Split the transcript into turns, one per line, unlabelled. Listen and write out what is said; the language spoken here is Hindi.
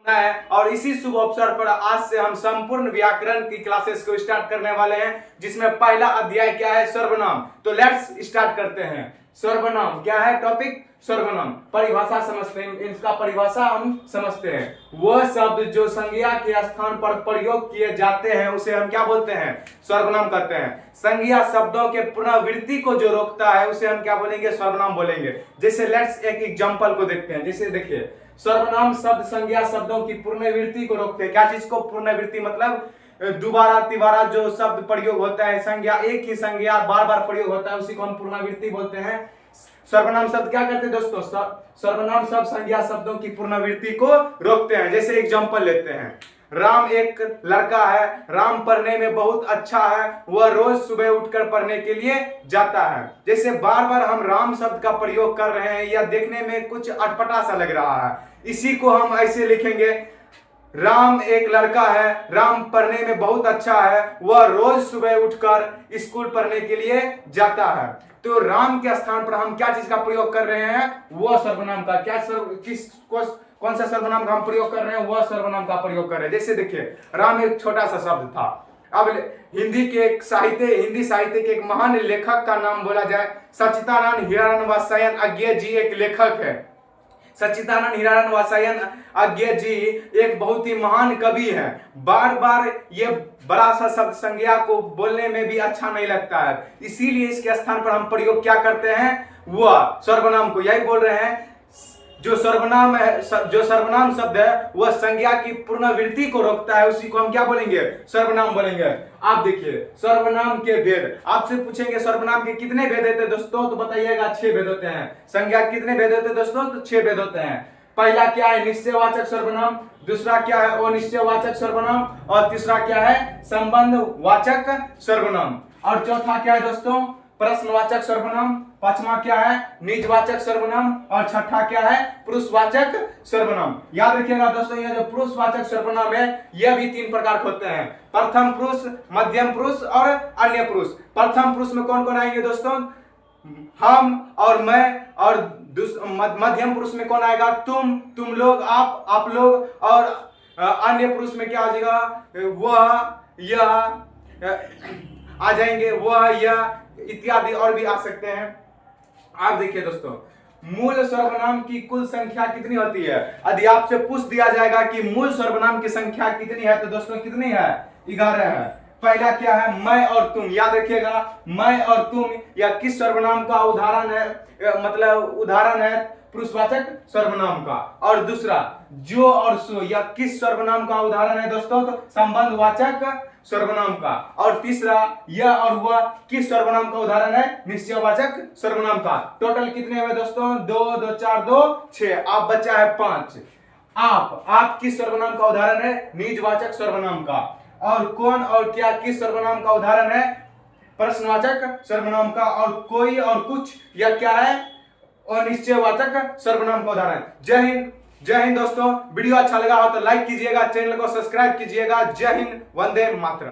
है और इसी शुभ अवसर पर आज से हम संपूर्ण व्याकरण की क्लासेस को स्टार्ट करने वाले हैं, जिसमें पहला अध्याय क्या है, सर्वनाम। तो लेट्स स्टार्ट करते हैं। सर्वनाम क्या है टॉपिक, सर्वनाम। परिभाषा समझते हैं, इसका परिभाषा हम समझते हैं। वह शब्द जो संज्ञा के स्थान पर प्रयोग किए जाते हैं उसे हम क्या बोलते हैं, सर्वनाम कहते हैं। संज्ञा शब्दों के पुनरावृत्ति को जो रोकता है उसे हम क्या बोलेंगे, सर्वनाम बोलेंगे। जैसे लेट्स एक एग्जांपल को देखते हैं। जैसे देखिए, सर्वनाम शब्द संज्ञा शब्दों की पुनरावृत्ति को रोकते हैं। क्या चीज को पुनरावृत्ति, मतलब दोबारा तिबारा जो शब्द प्रयोग होता है, संज्ञा एक ही संज्ञा बार बार प्रयोग होता है, उसी को हम पुनरावृत्ति बोलते हैं। सर्वनाम शब्द क्या करते हैं दोस्तों, सर्वनाम शब्द संज्ञा शब्दों की पुनरावृत्ति को रोकते हैं। जैसे एग्जांपल लेते हैं, राम एक लड़का है, राम पढ़ने में बहुत अच्छा है, वह रोज सुबह उठकर पढ़ने के लिए जाता है। जैसे बार बार हम राम शब्द का प्रयोग कर रहे हैं, या देखने में कुछ अटपटा सा लग रहा है, इसी को हम ऐसे लिखेंगे, राम एक लड़का है, राम पढ़ने में बहुत अच्छा है, वह रोज सुबह उठकर स्कूल पढ़ने के लिए जाता है। तो राम के स्थान पर हम क्या चीज का प्रयोग कर रहे हैं, वह सर्वनाम का। कौन सा सर्वनाम का हम प्रयोग कर रहे हैं, वह सर्वनाम का प्रयोग कर रहे हैं। जैसे देखिए, राम एक छोटा सा शब्द था। अब हिंदी साहित्य के एक महान लेखक का नाम बोला जाए, सच्चिदानंद हीरानंद वात्स्यायन अज्ञे जी एक लेखक है। सच्चिदानंद हीरानंद वात्स्यायन अज्ञे जी एक बहुत ही महान कवि हैं। बार बार ये बड़ा सा शब्द संज्ञा को बोलने में भी अच्छा नहीं लगता है, इसीलिए इसके स्थान पर हम प्रयोग क्या करते हैं, वह सर्वनाम को। यही बोल रहे हैं, जो सर्वनाम है, जो सर्वनाम शब्द है वह संज्ञा की पुनरावृत्ति को रोकता है, उसी को हम क्या बोलेंगे, सर्वनाम बोलेंगे। आप देखिए, सर्वनाम के भेद आपसे पूछेंगे, सर्वनाम के कितने भेद होते हैं दोस्तों, तो बताइएगा 6 भेद होते हैं। संज्ञा कितने भेद होते हैं दोस्तों, तो 6 भेद होते हैं। पहला क्या है, निश्चयवाचक सर्वनाम। दूसरा क्या है, अनिश्चयवाचक सर्वनाम। और तीसरा क्या है, संबंधवाचक सर्वनाम। और चौथा क्या है दोस्तों, प्रश्नवाचक सर्वनाम। पांचवा क्या है, निजवाचक सर्वनाम। और छठा क्या है, पुरुषवाचक सर्वनाम। याद रखिएगा दोस्तों, ये जो पुरुषवाचक सर्वनाम है, यह भी 3 प्रकार के होते हैं, प्रथम पुरुष, मध्यम पुरुष और अन्य पुरुष। प्रथम पुरुष में कौन कौन आएंगे दोस्तों, हम और मैं। और मध्यम पुरुष में कौन आएगा, तुम लोग, आप लोग। और अन्य पुरुष में क्या आ जाएगा, वह, यह आ जाएंगे, वह, यह इत्यादि और भी आ सकते हैं। आप देखिए दोस्तों, मूल सर्वनाम की कुल संख्या कितनी होती है। यदि आपसे पूछ दिया जाएगा कि मूल सर्वनाम की संख्या कितनी है, तो दोस्तों कितनी है, 11 है। पहला क्या है, मैं और तुम। याद रखिएगा, मैं और तुम या किस सर्वनाम का उदाहरण है, मतलब उदाहरण है पुरुषवाचक सर्वनाम का। और दूसरा, जो और सो या किस सर्वनाम का उदाहरण है दोस्तों, तो संबंधवाचक सर्वनाम का। और तीसरा, यह और वह किस सर्वनाम का उदाहरण है, निश्चयवाचक सर्वनाम का। टोटल कितने हुए दोस्तों, 2 2 4 2 6। आप बचा है 5। आप किस सर्वनाम का उदाहरण है, निजवाचक सर्वनाम का। और कौन और क्या किस सर्वनाम का उदाहरण है, प्रश्नवाचक सर्वनाम का। और कोई और कुछ या क्या है, अनिश्चयवाचक सर्वनाम का उदाहरण। जय हिंद दोस्तों। वीडियो अच्छा लगा हो तो लाइक कीजिएगा, चैनल को सब्सक्राइब कीजिएगा। जय हिंद, वंदे मातरम।